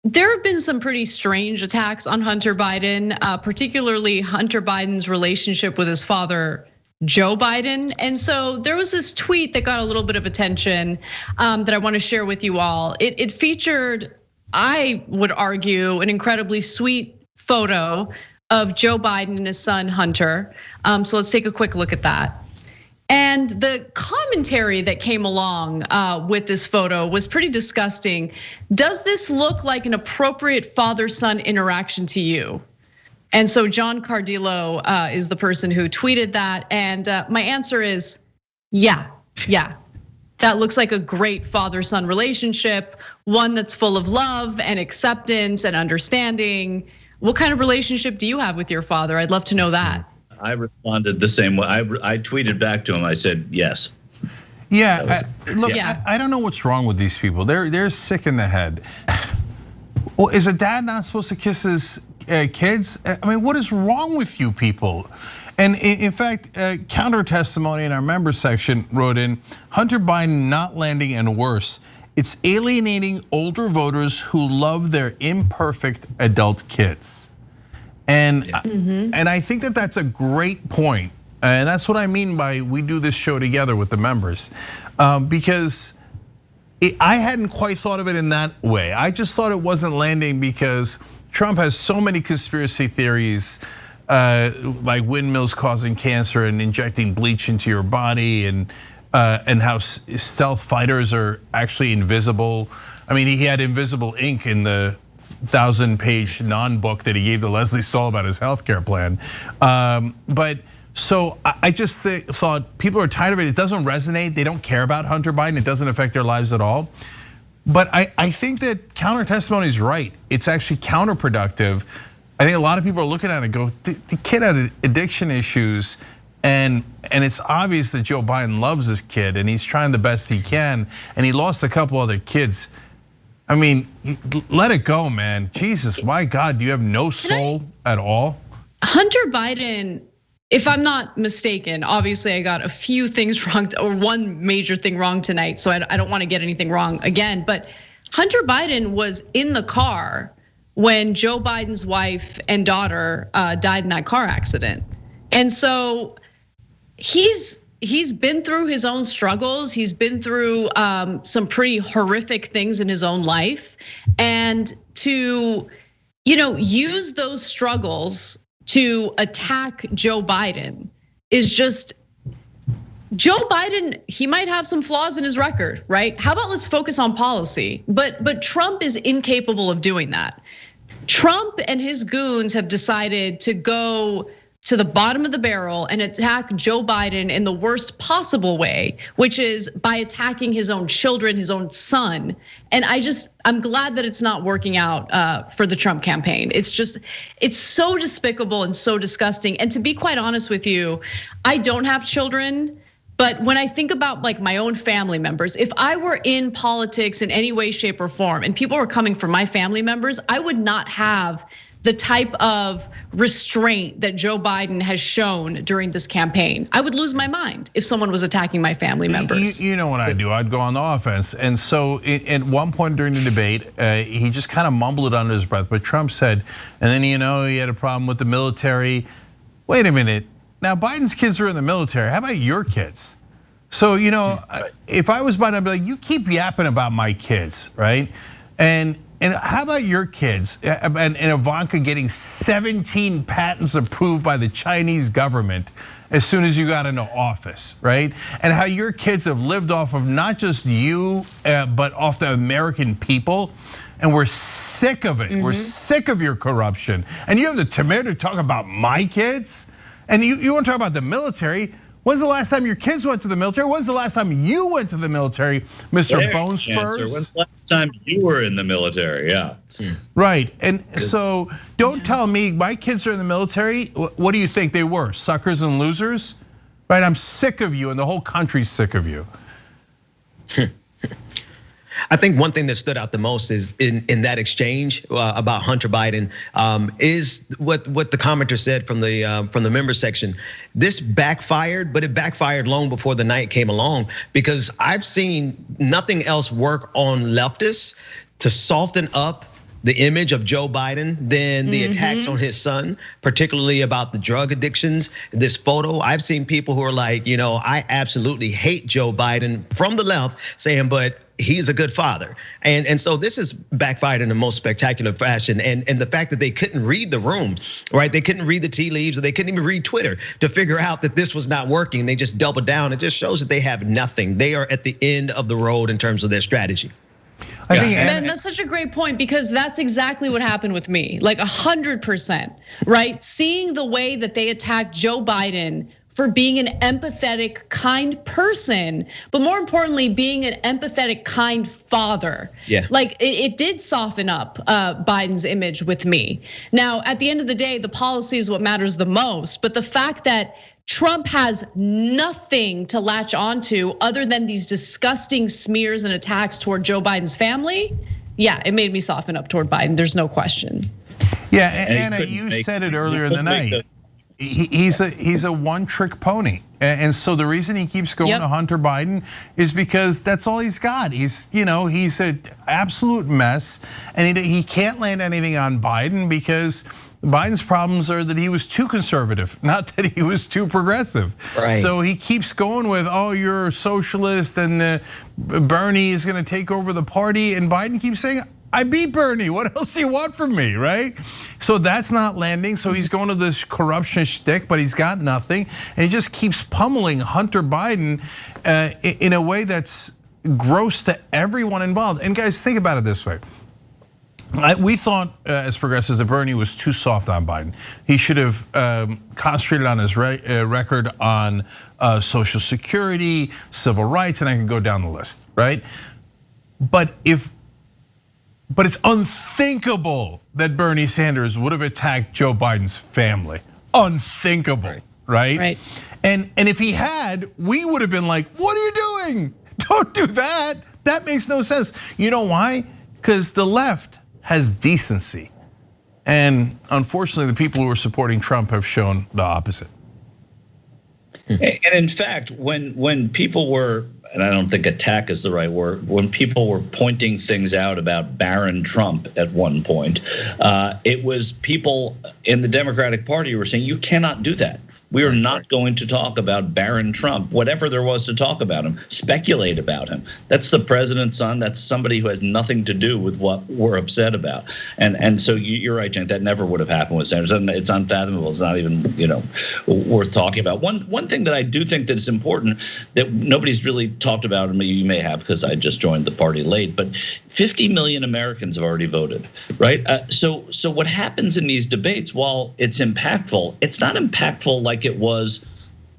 there have been some pretty strange attacks on Hunter Biden, particularly Hunter Biden's relationship with his father, Joe Biden. And so there was this tweet that got a little bit of attention that I want to share with you all. It featured, I would argue, an incredibly sweet photo of Joe Biden and his son Hunter. So let's take a quick look at that. And the commentary that came along with this photo was pretty disgusting. Does this look like an appropriate father-son interaction to you? And so John Cardillo is the person who tweeted that. And my answer is, yeah. That looks like a great father-son relationship, one that's full of love and acceptance and understanding. What kind of relationship do you have with your father? I'd love to know that. I responded the same way. I tweeted back to him. I said, yes. Yeah, look, I don't know what's wrong with these people. They're sick in the head. Well, is a dad not supposed to kiss his kids? I mean, what is wrong with you people? And in fact, counter testimony in our member section wrote in, Hunter Biden not landing and worse. It's alienating older voters who love their imperfect adult kids. And I think that that's a great point. And that's what I mean by we do this show together with the members. Because I hadn't quite thought of it in that way. I just thought it wasn't landing because Trump has so many conspiracy theories, like windmills causing cancer and injecting bleach into your body, and how stealth fighters are actually invisible. I mean, he had invisible ink in the 1,000-page non-book that he gave to Leslie Stahl about his healthcare plan. But so I just thought people are tired of it. It doesn't resonate. They don't care about Hunter Biden. It doesn't affect their lives at all. But I think that counter testimony is right. It's actually counterproductive. I think a lot of people are looking at it and go, the kid had addiction issues, and it's obvious that Joe Biden loves his kid and he's trying the best he can, and he lost a couple other kids. I mean, let it go, man. Jesus, my God, do you have no soul at all? Hunter Biden, if I'm not mistaken, obviously I got a few things wrong, or one major thing wrong tonight, so I don't want to get anything wrong again. But Hunter Biden was in the car when Joe Biden's wife and daughter died in that car accident. And so he's been through his own struggles. He's been through some pretty horrific things in his own life. And to use those struggles to attack Joe Biden is just, Joe Biden, he might have some flaws in his record, right? How about let's focus on policy? But Trump is incapable of doing that. Trump and his goons have decided to go to the bottom of the barrel and attack Joe Biden in the worst possible way, which is by attacking his own children, his own son. And I'm glad that it's not working out for the Trump campaign. It's so despicable and so disgusting. And to be quite honest with you, I don't have children, but when I think about like my own family members, if I were in politics in any way, shape, or form, and people were coming for my family members, I would not have the type of restraint that Joe Biden has shown during this campaign. I would lose my mind if someone was attacking my family members. You know what I'd do? I'd go on the offense. And so at one point during the debate, he just kind of mumbled it under his breath. But Trump said, and then he had a problem with the military. Wait a minute. Now Biden's kids are in the military. How about your kids? So if I was Biden, I'd be like, you keep yapping about my kids, right? And how about your kids and Ivanka getting 17 patents approved by the Chinese government as soon as you got into office, right? And how your kids have lived off of not just you, but off the American people. And we're sick of it. We're sick of your corruption. And you have the temerity to talk about my kids? And you want to talk about the military? When's the last time your kids went to the military? When's the last time you went to the military, Mr. Bone Spurs? When's the last time you were in the military? Yeah. Right, and so don't tell me my kids are in the military. What do you think they were, suckers and losers? Right, I'm sick of you and the whole country's sick of you. I think one thing that stood out the most is in that exchange about Hunter Biden is what the commenter said from the member section. This backfired, but it backfired long before the night came along, because I've seen nothing else work on leftists to soften up the image of Joe Biden than the attacks on his son, particularly about the drug addictions. This photo, I've seen people who are like, I absolutely hate Joe Biden from the left, saying, but he's a good father. And so this is backfired in the most spectacular fashion. And the fact that they couldn't read the room, right? They couldn't read the tea leaves, or they couldn't even read Twitter to figure out that this was not working. They just doubled down. It just shows that they have nothing. They are at the end of the road in terms of their strategy. I think Man, that's such a great point, because that's exactly what happened with me, like 100%, right? Seeing the way that they attacked Joe Biden for being an empathetic, kind person, but more importantly, being an empathetic, kind father. Yeah. Like it did soften up Biden's image with me. Now, at the end of the day, the policy is what matters the most, but the fact that Trump has nothing to latch onto other than these disgusting smears and attacks toward Joe Biden's family, yeah, it made me soften up toward Biden. There's no question. Yeah, Anna, you said it earlier in the night. He's a one-trick pony, and so the reason he keeps going to Hunter Biden is because that's all he's got. He's an absolute mess, and he can't land anything on Biden because Biden's problems are that he was too conservative, not that he was too progressive. Right. So he keeps going with, oh, you're a socialist, and Bernie is going to take over the party, and Biden keeps saying, I beat Bernie, what else do you want from me, right? So that's not landing, so he's going to this corruption shtick, but he's got nothing. And he just keeps pummeling Hunter Biden in a way that's gross to everyone involved. And guys, think about it this way. We thought as progressives that Bernie was too soft on Biden. He should have concentrated on his record on Social Security, civil rights, and I can go down the list, right? But it's unthinkable that Bernie Sanders would have attacked Joe Biden's family. Unthinkable, right? Right. And if he had, we would have been like, what are you doing? Don't do that. That makes no sense. You know why? Because the left has decency. And unfortunately, the people who are supporting Trump have shown the opposite. And in fact, when people were, and I don't think attack is the right word, when people were pointing things out about Barron Trump at one point, it was people in the Democratic Party who were saying, you cannot do that. We are not going to talk about Barron Trump, whatever there was to talk about him, speculate about him. That's the president's son. That's somebody who has nothing to do with what we're upset about. And so you're right, Cenk, that never would have happened with Sanders. It's unfathomable. It's not even worth talking about. One thing that I do think that is important that nobody's really talked about, and you may have because I just joined the party late, but 50 million Americans have already voted, right? So what happens in these debates, while it's impactful, it's not impactful like it was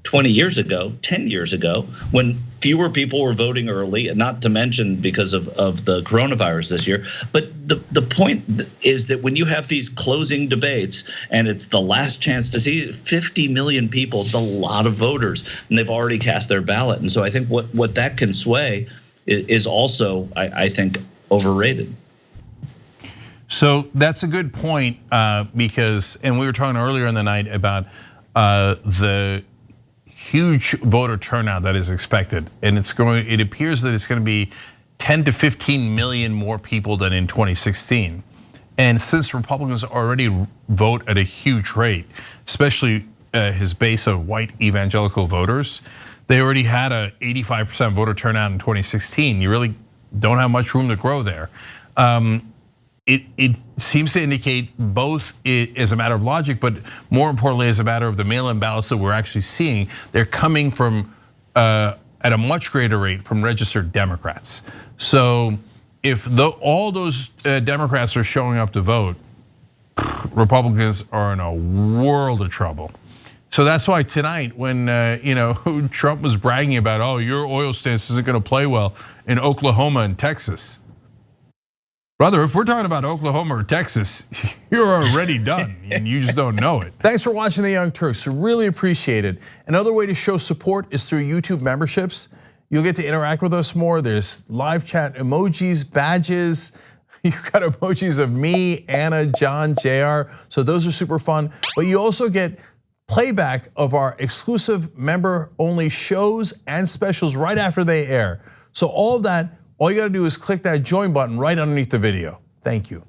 20 years ago, 10 years ago, when fewer people were voting early, not to mention because of the coronavirus this year. But the point is that when you have these closing debates and it's the last chance to see 50 million people, it's a lot of voters, and they've already cast their ballot. And so I think what that can sway is also, I think, overrated. So that's a good point because, and we were talking earlier in the night about the huge voter turnout that is expected, and it appears that it's going to be 10 to 15 million more people than in 2016. And since Republicans already vote at a huge rate, especially his base of white evangelical voters, they already had a 85% voter turnout in 2016. You really don't have much room to grow there. It seems to indicate both as a matter of logic, but more importantly, as a matter of the mail-in ballots that we're actually seeing, they're coming from at a much greater rate from registered Democrats. So if all those Democrats are showing up to vote, Republicans are in a world of trouble. So that's why tonight, when Trump was bragging about, oh, your oil stance isn't going to play well in Oklahoma and Texas. Brother, if we're talking about Oklahoma or Texas, you're already done and you just don't know it. Thanks for watching The Young Turks, really appreciate it. Another way to show support is through YouTube memberships. You'll get to interact with us more. There's live chat emojis, badges. You've got emojis of me, Anna, John, JR. So those are super fun. But you also get playback of our exclusive member-only shows and specials right after they air. So all of that, all you gotta do is click that join button right underneath the video. Thank you.